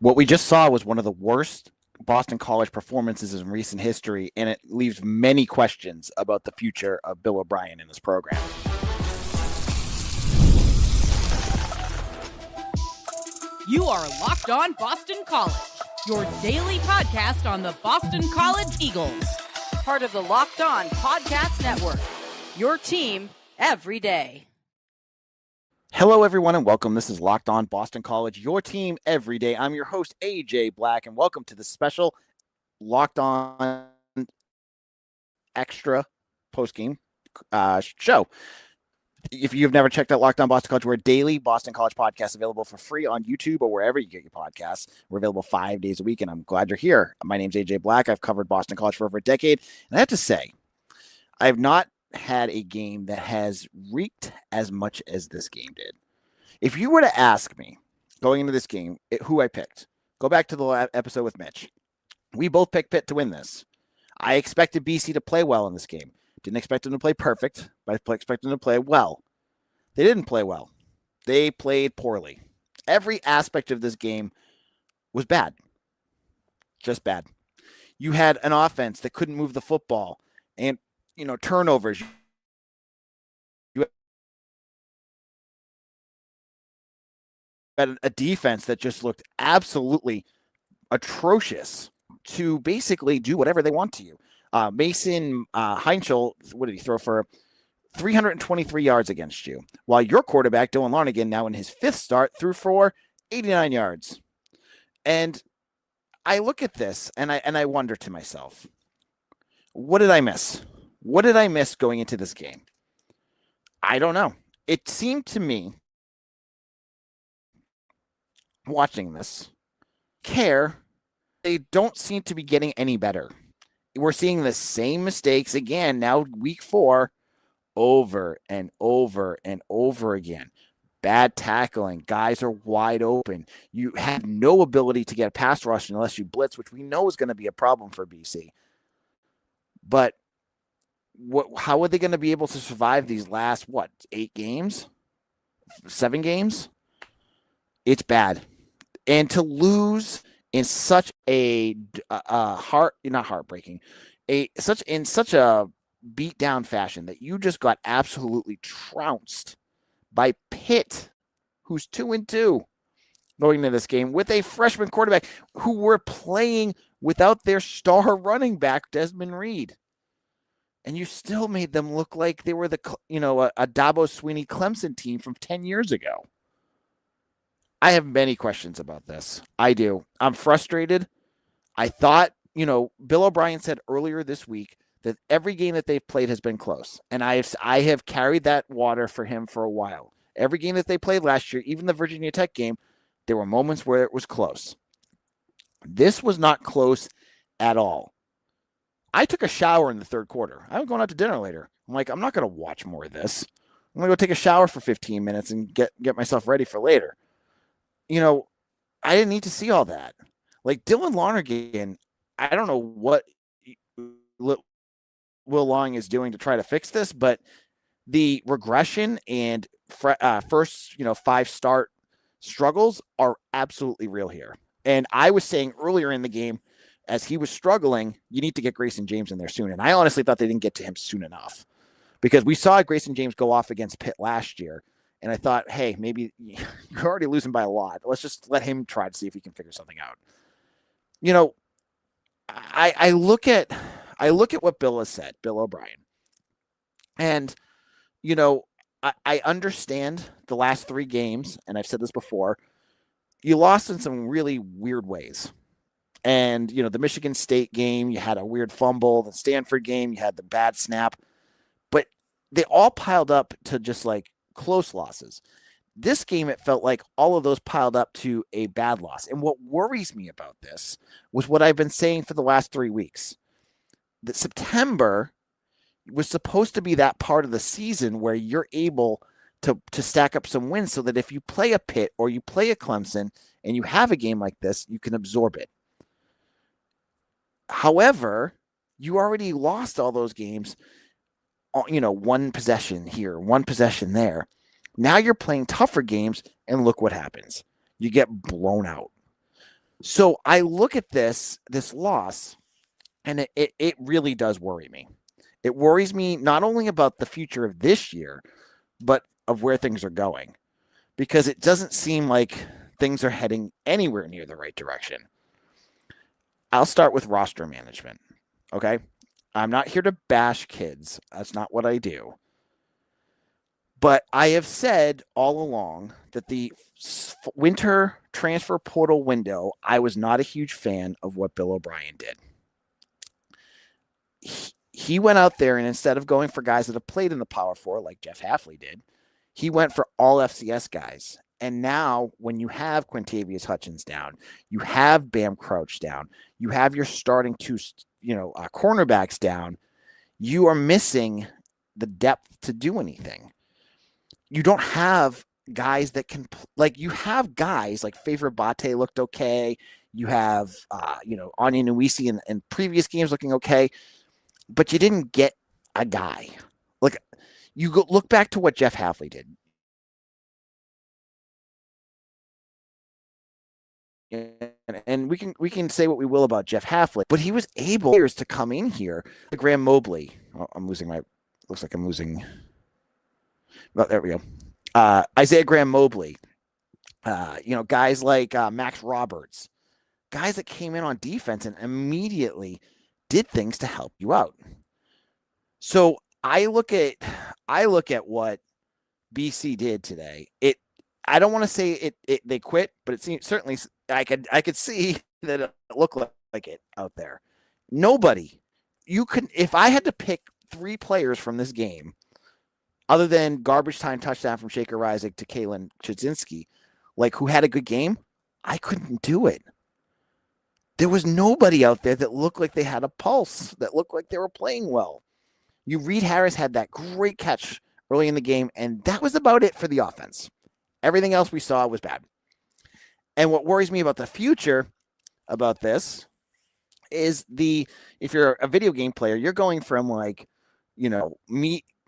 What we just saw was one of the worst Boston College performances in recent history, and it leaves many questions about the future of Bill O'Brien in this program. You are Locked On Boston College, your daily podcast on the Boston College Eagles. Part of the Locked On Podcast Network, your team every day. Hello, everyone, and welcome. This is Locked On Boston College, your team every day. I'm your host, AJ Black, and welcome to the special Locked On Extra postgame show. If you've never checked out Locked On Boston College, we're a daily Boston College podcast available for free on YouTube or wherever you get your podcasts. We're available 5 days a week, and I'm glad you're here. My name's AJ Black. I've covered Boston College for over a decade, and I have to say, I have not had a game that has reeked as much as this game did. If you were to ask me going into this game who I picked, go back to the episode with Mitch. We both picked Pitt to win this. I expected BC to play well in this game. Didn't expect them to play perfect, but I expected them to play well. They didn't play well. They played poorly. Every aspect of this game was bad. Just bad. You had an offense that couldn't move the football and turnovers. You had a defense that just looked absolutely atrocious to basically do whatever they want to you. Mason Heinschel, what did he throw for? 323 yards against you, while your quarterback, Dylan Larnigan, now in his fifth start, threw for 89 yards. And I look at this and I wonder to myself, what did I miss? What did I miss going into this game? I don't know. It seemed to me, watching this, they don't seem to be getting any better. We're seeing the same mistakes again, now week 4, over and over and over again. Bad tackling. Guys are wide open. You have no ability to get a pass rush unless you blitz, which we know is going to be a problem for BC. But how are they going to be able to survive these last, 8 games? 7 games? It's bad. And to lose in such a such a beat down fashion that you just got absolutely trounced by Pitt, who's 2-2 going into this game with a freshman quarterback who were playing without their star running back, Desmond Reed. And you still made them look like they were a Dabo Swinney Clemson team from 10 years ago. I have many questions about this. I do. I'm frustrated. I thought, Bill O'Brien said earlier this week that every game that they've played has been close. And I have carried that water for him for a while. Every game that they played last year, even the Virginia Tech game, there were moments where it was close. This was not close at all. I took a shower in the third quarter. I was going out to dinner later. I'm like, I'm not going to watch more of this. I'm going to go take a shower for 15 minutes and get myself ready for later. I didn't need to see all that. Like Dylan Larnigan, I don't know what Will Long is doing to try to fix this, but the regression and first 5 start struggles are absolutely real here. And I was saying earlier in the game, as he was struggling, you need to get Grayson James in there soon. And I honestly thought they didn't get to him soon enough, because we saw Grayson James go off against Pitt last year. And I thought, hey, maybe you're already losing by a lot. Let's just let him try to see if he can figure something out. I look at what Bill has said, Bill O'Brien. And, I understand the last 3 games, and I've said this before, you lost in some really weird ways. And, the Michigan State game, you had a weird fumble. The Stanford game, you had the bad snap. But they all piled up to just close losses. This game, it felt like all of those piled up to a bad loss. And what worries me about this was what I've been saying for the last 3 weeks. That September was supposed to be that part of the season where you're able to stack up some wins so that if you play a Pitt or you play a Clemson and you have a game like this, you can absorb it. However, you already lost all those games, one possession here, one possession there. Now you're playing tougher games, and look what happens. You get blown out. So I look at this loss, and it really does worry me. It worries me not only about the future of this year, but of where things are going, because it doesn't seem like things are heading anywhere near the right direction. I'll start with roster management. Okay. I'm not here to bash kids. That's not what I do. But I have said all along that the winter transfer portal window, I was not a huge fan of what Bill O'Brien did. He went out there, and instead of going for guys that have played in the Power Four like Jeff Hafley did, he went for all FCS guys. And now when you have Quintavious Hutchins down, you have Bam Crouch down, you have your starting two, cornerbacks down, you are missing the depth to do anything. You don't have guys that can, you have guys like Favor Bate looked okay. You have, Anya Nuisi in previous games looking okay, but you didn't get a guy. Like, you look back to what Jeff Hafley did. And we can say what we will about Jeff Hafley, but he was able to come in here. Graham Mobley. Oh, looks like I'm losing. Well, there we go. Isaiah Graham Mobley. Guys like Max Roberts, guys that came in on defense and immediately did things to help you out. So I look at what BC did today. I don't want to say they quit, but it seems certainly I could see that it looked like it out there. Nobody, if I had to pick 3 players from this game, other than garbage time touchdown from Shaker Rising to Kalen Chudzinski, who had a good game, I couldn't do it. There was nobody out there that looked like they had a pulse, that looked like they were playing well. Reed Harris had that great catch early in the game, and that was about it for the offense. Everything else we saw was bad. And what worries me about the future about this is if you're a video game player, you're going from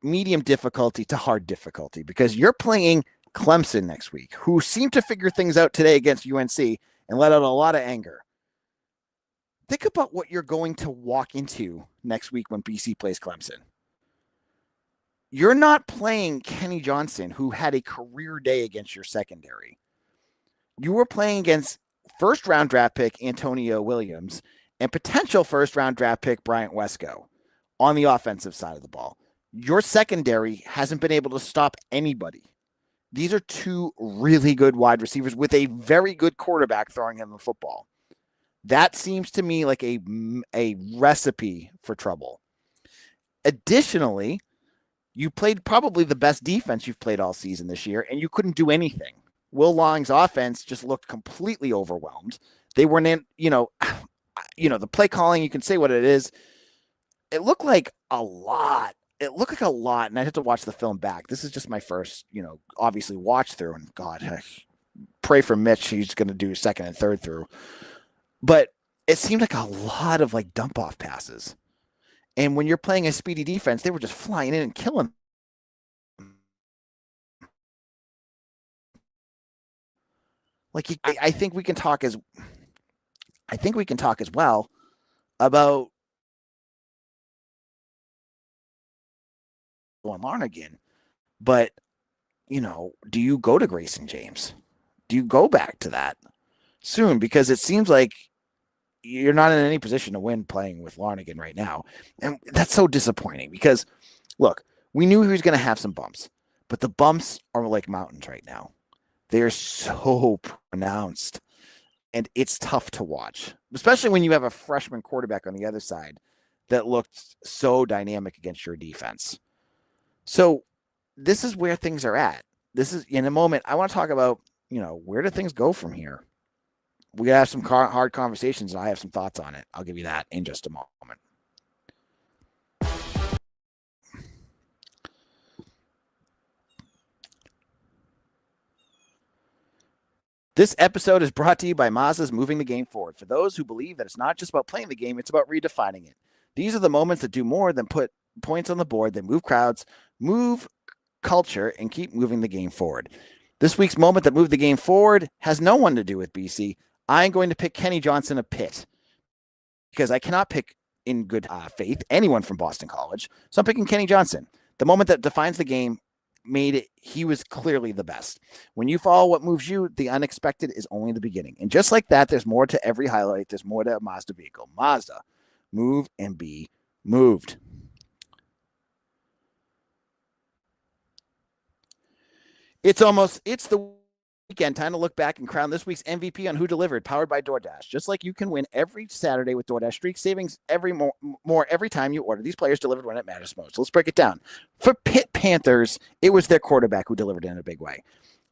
medium difficulty to hard difficulty, because you're playing Clemson next week, who seemed to figure things out today against UNC and let out a lot of anger. Think about what you're going to walk into next week when BC plays Clemson. You're not playing Kenny Johnson, who had a career day against your secondary. You were playing against first-round draft pick Antonio Williams and potential first-round draft pick Bryant Wesco on the offensive side of the ball. Your secondary hasn't been able to stop anybody. These are 2 really good wide receivers with a very good quarterback throwing him the football. That seems to me like a recipe for trouble. Additionally, you played probably the best defense you've played all season this year, and you couldn't do anything. Will Long's offense just looked completely overwhelmed. They weren't in, the play calling, you can say what it is. It looked like a lot. And I had to watch the film back. This is just my first, obviously watch through, and God, I pray for Mitch. He's going to do second and third through. But it seemed like a lot of dump off passes. And when you're playing a speedy defense, they were just flying in and killing. I think we can talk as well about Larnagin. But, do you go to Grayson James? Do you go back to that soon? Because it seems like you're not in any position to win playing with Larnagin right now. And that's so disappointing, because, look, we knew he was going to have some bumps, but the bumps are like mountains right now. They're so pronounced, and it's tough to watch, especially when you have a freshman quarterback on the other side that looked so dynamic against your defense. So this is where things are at. This is, in a moment, I want to talk about, where do things go from here? We have some hard conversations, and I have some thoughts on it. I'll give you that in just a moment. This episode is brought to you by Mazda's Moving the Game Forward. For those who believe that it's not just about playing the game, it's about redefining it. These are the moments that do more than put points on the board, that move crowds, move culture, and keep moving the game forward. This week's moment that moved the game forward has no one to do with BC I'm going to pick Kenny Johnson of Pitt because I cannot pick in good faith anyone from Boston College. So I'm picking Kenny Johnson. The moment that defines the game made it, he was clearly the best. When you follow what moves you, the unexpected is only the beginning. And just like that, there's more to every highlight. There's more to a Mazda vehicle. Mazda, move and be moved. It's the weekend. Time to look back and crown this week's MVP on Who Delivered, powered by DoorDash. Just like you can win every Saturday with DoorDash streak savings more every time you order. These players delivered when it matters most. So let's break it down. For Pitt Panthers, it was their quarterback who delivered in a big way.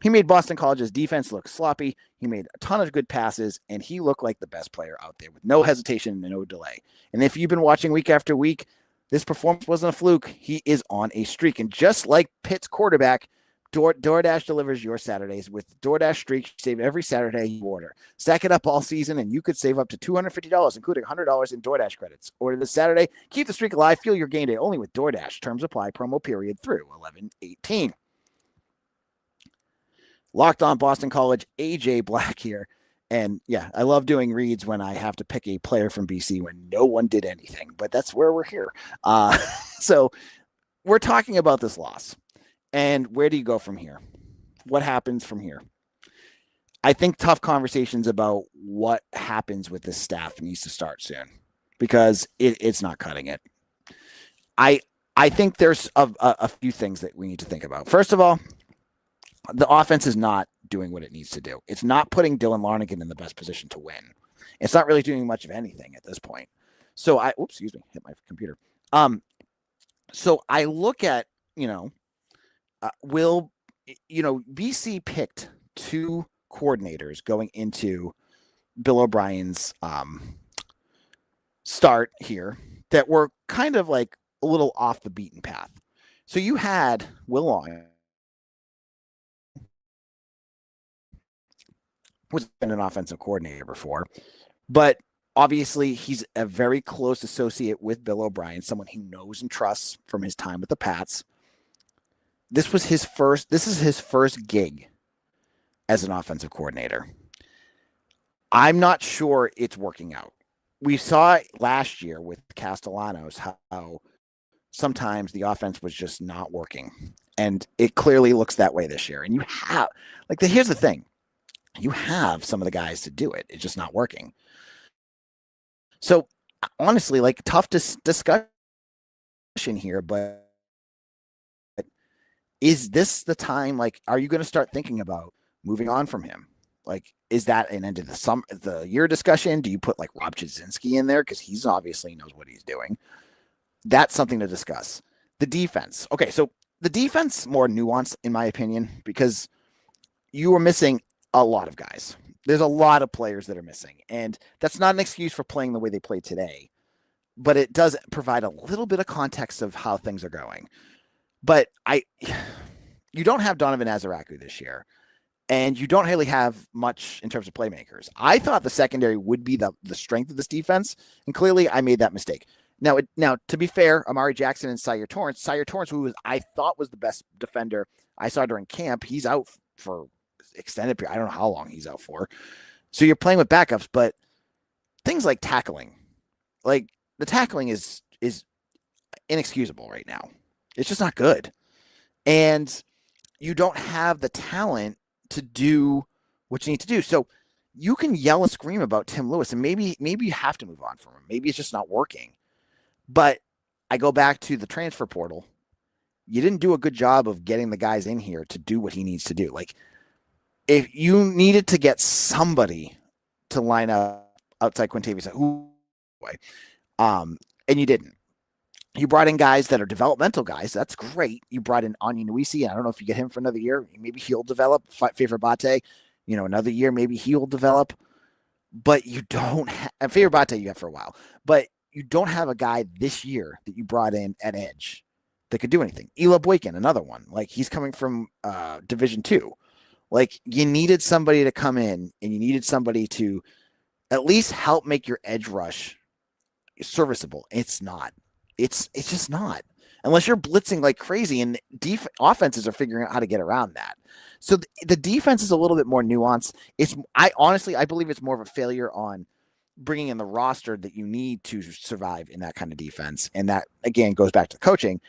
He made Boston College's defense look sloppy. He made a ton of good passes, and he looked like the best player out there with no hesitation and no delay. And if you've been watching week after week, this performance wasn't a fluke. He is on a streak. And just like Pitt's quarterback, DoorDash delivers your Saturdays with DoorDash Streak. Save every Saturday you order. Stack it up all season, and you could save up to $250, including $100 in DoorDash credits. Order this Saturday. Keep the streak alive. Fuel your game day only with DoorDash. Terms apply. Promo period through 11/18. Locked on Boston College, AJ Black here. And yeah, I love doing reads when I have to pick a player from BC when no one did anything, but that's where we're here. So we're talking about this loss. And where do you go from here? What happens from here? I think tough conversations about what happens with this staff needs to start soon because it's not cutting it. I think there's a few things that we need to think about. First of all, the offense is not doing what it needs to do. It's not putting Dylan Larnigan in the best position to win. It's not really doing much of anything at this point. So hit my computer. So I look at, BC picked two coordinators going into Bill O'Brien's start here that were kind of like a little off the beaten path. So you had Will Long, who's been an offensive coordinator before, but obviously he's a very close associate with Bill O'Brien, someone he knows and trusts from his time with the Pats. This is his first gig as an offensive coordinator. I'm not sure it's working out. We saw it last year with Castellanos how sometimes the offense was just not working. And it clearly looks that way this year. And you have, here's the thing. You have some of the guys to do it. It's just not working. So honestly, tough discussion here, but is this the time? Are you going to start thinking about moving on from him? Is that an end of the year discussion? Do you put Rob Jasinski in there? Because he's obviously knows what he's doing. That's something to discuss. The defense. Okay, so the defense more nuanced in my opinion, because you are missing a lot of guys. There's a lot of players that are missing. And that's not an excuse for playing the way they played today. But it does provide a little bit of context of how things are going. But you don't have Donovan Azaraku this year, and you don't really have much in terms of playmakers. I thought the secondary would be the strength of this defense, and clearly I made that mistake. Now, to be fair, Amari Jackson and Sire Torrance, who I thought was the best defender I saw during camp, he's out for extended period. I don't know how long he's out for. So you're playing with backups, but things like tackling, the tackling is inexcusable right now. It's just not good. And you don't have the talent to do what you need to do. So you can yell and scream about Tim Lewis, and maybe you have to move on from him. Maybe it's just not working. But I go back to the transfer portal. You didn't do a good job of getting the guys in here to do what he needs to do. If you needed to get somebody to line up outside Quintavious, and you didn't. You brought in guys that are developmental guys. That's great. You brought in Anya Nuisi, and I don't know if you get him for another year. Maybe he'll develop. Favor Bate, another year, maybe he'll develop. But you don't have Favor Bate you have for a while. But you don't have a guy this year that you brought in at edge that could do anything. Ela Boykin, another one. He's coming from Division II. You needed somebody to come in, and you needed somebody to at least help make your edge rush serviceable. It's not. It's just not. unless you're blitzing like crazy, and offenses are figuring out how to get around that. So the defense is a little bit more nuanced. I believe it's more of a failure on bringing in the roster that you need to survive in that kind of defense. And that, again, goes back to coaching.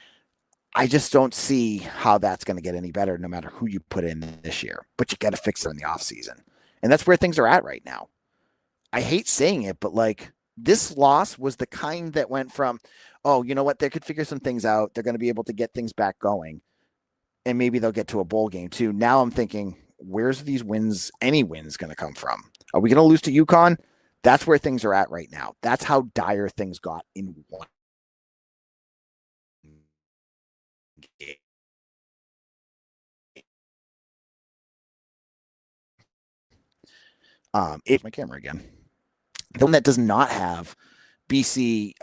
I just don't see how that's going to get any better no matter who you put in this year. But you got to fix it in the offseason. And that's where things are at right now. I hate saying it, but like this loss was the kind that went from, oh, you know what, they could figure some things out. They're going to be able to get things back going. And maybe they'll get to a bowl game too. Now I'm thinking, where's these wins, any wins going to come from? Are we going to lose to UConn? That's where things are at right now. That's how dire things got in one game. It's my camera again. The one that does not have BC,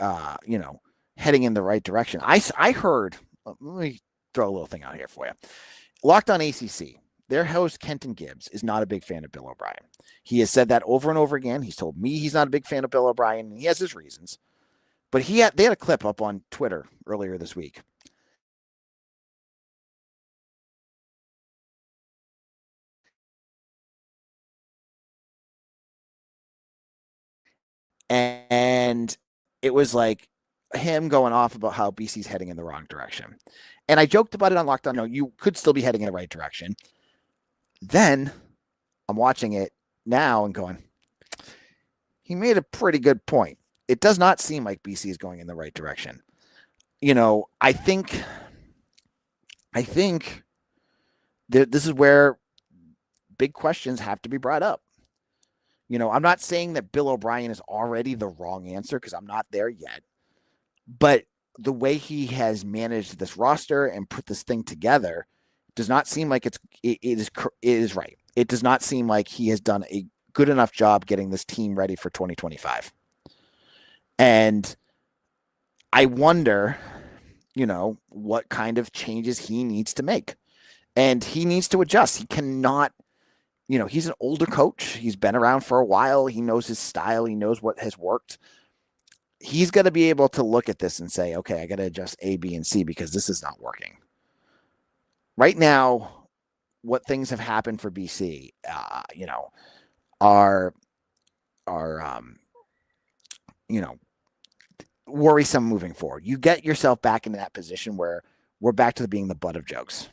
heading in the right direction. I heard, let me throw a little thing out here for you. Locked on ACC, their host, Kenton Gibbs, is not a big fan of Bill O'Brien. He has said that over and over again. He's told me he's not a big fan of Bill O'Brien, and he has his reasons. But they had a clip up on Twitter earlier this week. And it was like him going off about how BC's heading in the wrong direction. And I joked about it on Locked On. No, you could still be heading in the right direction. Then I'm watching it now and going, he made a pretty good point. It does not seem like BC is going in the right direction. I think this is where big questions have to be brought up. I'm not saying that Bill O'Brien is already the wrong answer because I'm not there yet. But the way he has managed this roster and put this thing together does not seem like it is right. It does not seem like he has done a good enough job getting this team ready for 2025. And I wonder, what kind of changes he needs to make. And he needs to adjust. He cannot, he's an older coach. He's been around for a while. He knows his style. He knows what has worked. He's got to be able to look at this and say, okay, I got to adjust A, B, and C because this is not working. Right now, what things have happened for BC, are worrisome moving forward. You get yourself back into that position where we're back to being the butt of jokes.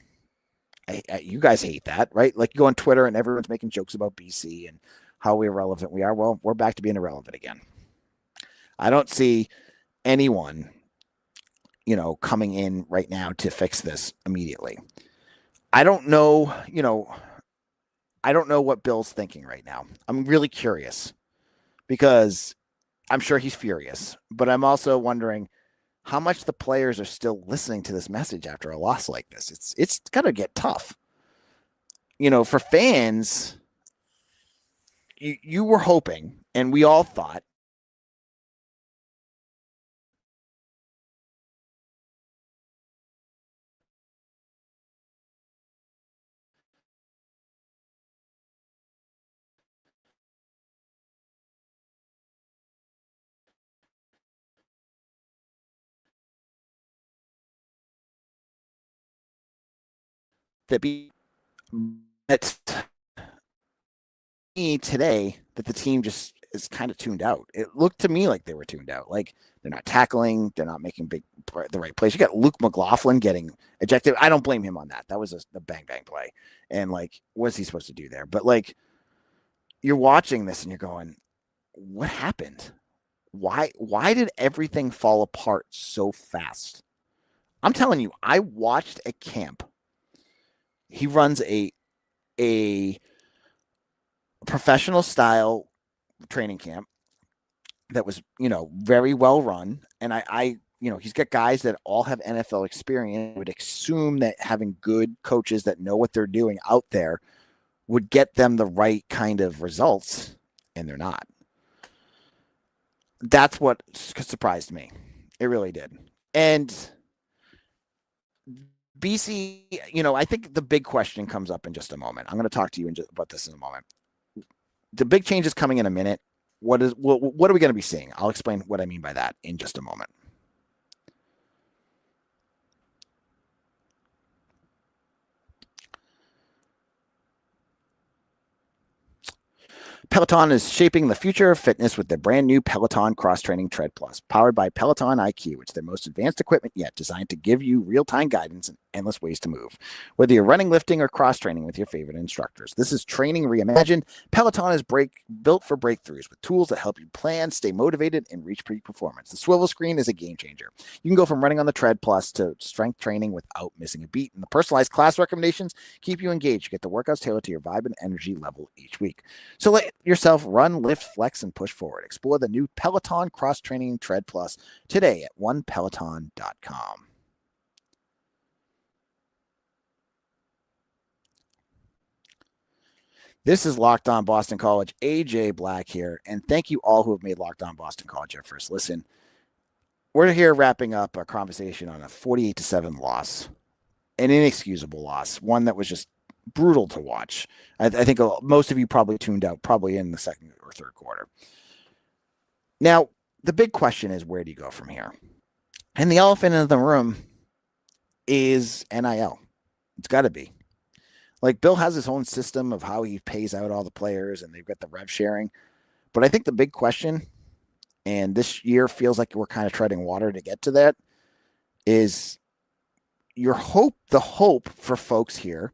You guys hate that, right? Like you go on Twitter and everyone's making jokes about BC and how irrelevant we are. Well, we're back to being irrelevant again. I don't see anyone, coming in right now to fix this immediately. I don't know what Bill's thinking right now. I'm really curious because I'm sure he's furious, but I'm also wondering how much the players are still listening to this message after a loss like this. It's going to get tough. For fans, you were hoping, and we all thought, that today that the team just is kind of tuned out. It looked to me like they were tuned out. Like they're not tackling, they're not making the right plays. You got Luke McLaughlin getting ejected. I don't blame him on that. That was a bang play. And like, what's he supposed to do there? But like, you're watching this and you're going, what happened? Why did everything fall apart so fast? I'm telling you, I watched a camp. He runs a professional style training camp that was, very well run. And I he's got guys that all have NFL experience. I would assume that having good coaches that know what they're doing out there would get them the right kind of results, and they're not. That's what surprised me. It really did. And BC, I think the big question comes up in just a moment. I'm going to talk to you about this in a moment. The big change is coming in a minute. What are we going to be seeing? I'll explain what I mean by that in just a moment. Peloton is shaping the future of fitness with their brand new Peloton Cross Training Tread Plus, powered by Peloton IQ. It's their most advanced equipment yet, designed to give you real-time guidance and endless ways to move. Whether you're running, lifting, or cross-training with your favorite instructors, this is training reimagined. Peloton is built for breakthroughs with tools that help you plan, stay motivated, and reach peak performance. The swivel screen is a game changer. You can go from running on the Tread Plus to strength training without missing a beat. And the personalized class recommendations keep you engaged. You get the workouts tailored to your vibe and energy level each week. So let yourself run, lift, flex, and push forward. Explore the new Peloton Cross Training Tread Plus today at onepeloton.com. This is Locked On Boston College. AJ Black here, and thank you all who have made Locked On Boston College your first listen. We're here wrapping up our conversation on a 48-7 loss, an inexcusable loss, one that was just brutal to watch. I think most of you probably tuned out probably in the second or third quarter. Now, the big question is, where do you go from here? And the elephant in the room is NIL. It's got to be. Like, Bill has his own system of how he pays out all the players, and they've got the rev sharing. But I think the big question, and this year feels like we're kind of treading water to get to that, is the hope for folks here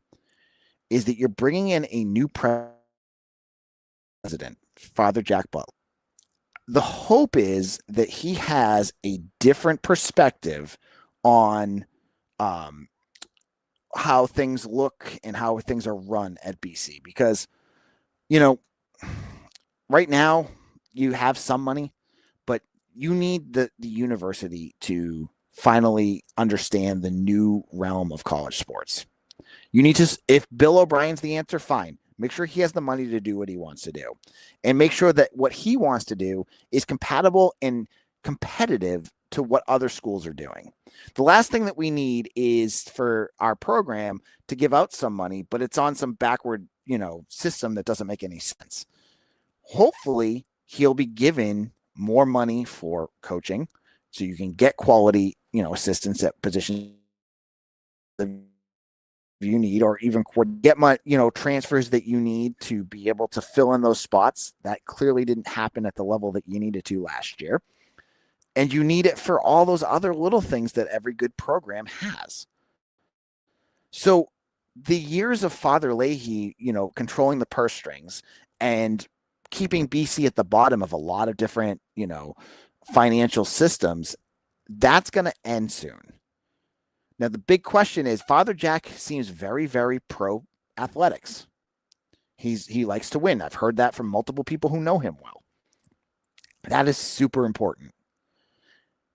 is that you're bringing in a new president, Father Jack Butler. The hope is that he has a different perspective on how things look and how things are run at BC. Because, right now you have some money, but you need the university to finally understand the new realm of college sports. You need to, if Bill O'Brien's the answer, fine. Make sure he has the money to do what he wants to do. And make sure that what he wants to do is compatible and competitive to what other schools are doing. The last thing that we need is for our program to give out some money, but it's on some backward, system that doesn't make any sense. Hopefully, he'll be given more money for coaching so you can get quality, assistants at positions you need, or even get transfers that you need to be able to fill in those spots. That clearly didn't happen at the level that you needed to last year. And you need it for all those other little things that every good program has. So the years of Father Leahy, controlling the purse strings and keeping BC at the bottom of a lot of different, financial systems, that's going to end soon. Now, the big question is, Father Jack seems very, very pro athletics. He likes to win. I've heard that from multiple people who know him well. That is super important.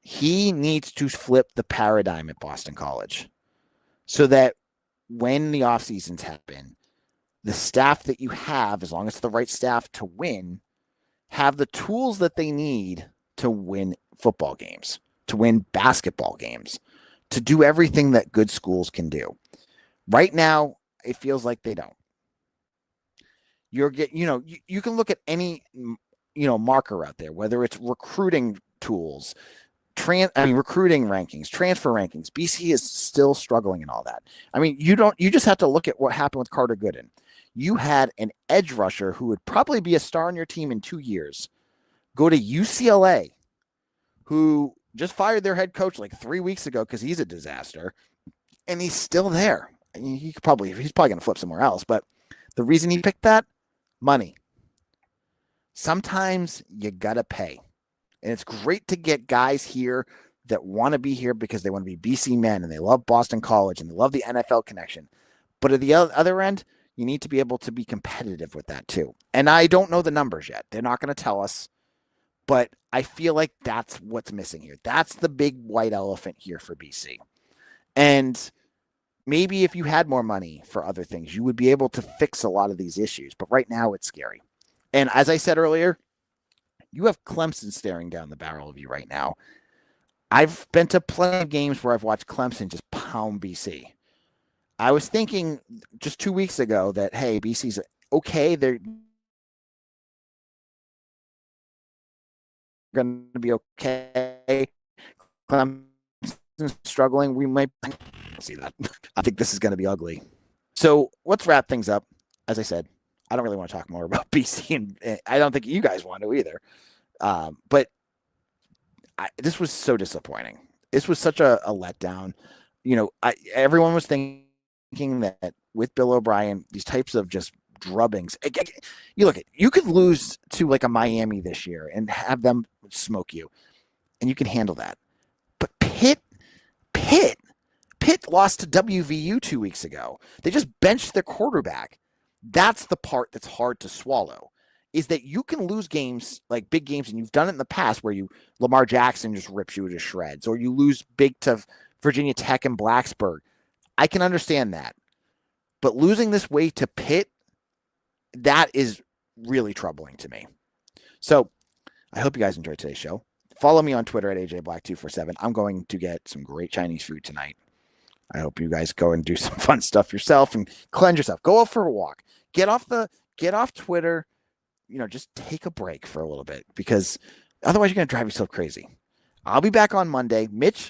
He needs to flip the paradigm at Boston College so that when the off seasons happen, the staff that you have, as long as it's the right staff to win, have the tools that they need to win football games, to win basketball games, to do everything that good schools can do. Right now, it feels like they don't. You can look at any, marker out there, whether it's recruiting tools, recruiting rankings, transfer rankings. BC is still struggling in all that. You just have to look at what happened with Carter Gooden. You had an edge rusher who would probably be a star on your team in 2 years go to UCLA, who just fired their head coach like 3 weeks ago because he's a disaster, and he's still there. He's probably going to flip somewhere else, but the reason he picked that, money. Sometimes you got to pay. And it's great to get guys here that want to be here because they want to be BC men and they love Boston College and they love the NFL connection. But at the other end, you need to be able to be competitive with that too. And I don't know the numbers yet. They're not going to tell us. But I feel like that's what's missing here. That's the big white elephant here for BC. And maybe if you had more money for other things, you would be able to fix a lot of these issues. But right now it's scary. And as I said earlier, you have Clemson staring down the barrel of you right now. I've been to plenty of games where I've watched Clemson just pound BC. I was thinking just 2 weeks ago that, hey, BC's okay. They're going to be okay. Clemson's struggling. We might see that. I think this is going to be ugly. So let's wrap things up. As I said, I don't really want to talk more about BC, and I don't think you guys want to either. But this was so disappointing. This was such a letdown. Everyone was thinking that with Bill O'Brien, these types of just drubbings. You could lose to like a Miami this year and have them smoke you, and you can handle that. But Pitt lost to WVU 2 weeks ago. They just benched their quarterback. That's the part that's hard to swallow, is that you can lose games, like big games, and you've done it in the past where Lamar Jackson just rips you to shreds, or you lose big to Virginia Tech and Blacksburg. I can understand that. But losing this way to Pitt, that is really troubling to me. So I hope you guys enjoyed today's show. Follow me on Twitter at AJBlack247. I'm going to get some great Chinese food tonight. I hope you guys go and do some fun stuff yourself and cleanse yourself. Go out for a walk. Get off Twitter. Just take a break for a little bit, because otherwise you're going to drive yourself crazy. I'll be back on Monday.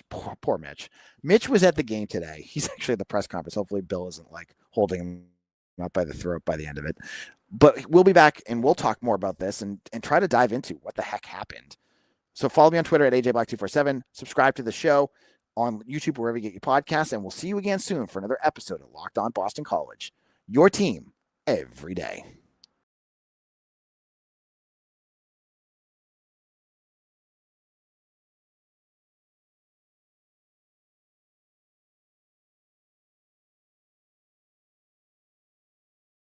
Poor Mitch. Mitch was at the game today. He's actually at the press conference. Hopefully Bill isn't like holding him up by the throat by the end of it. But we'll be back and we'll talk more about this and try to dive into what the heck happened. So follow me on Twitter at AJBlack247. Subscribe to the show on YouTube, wherever you get your podcasts, and we'll see you again soon for another episode of Locked On Boston College. Your team every day.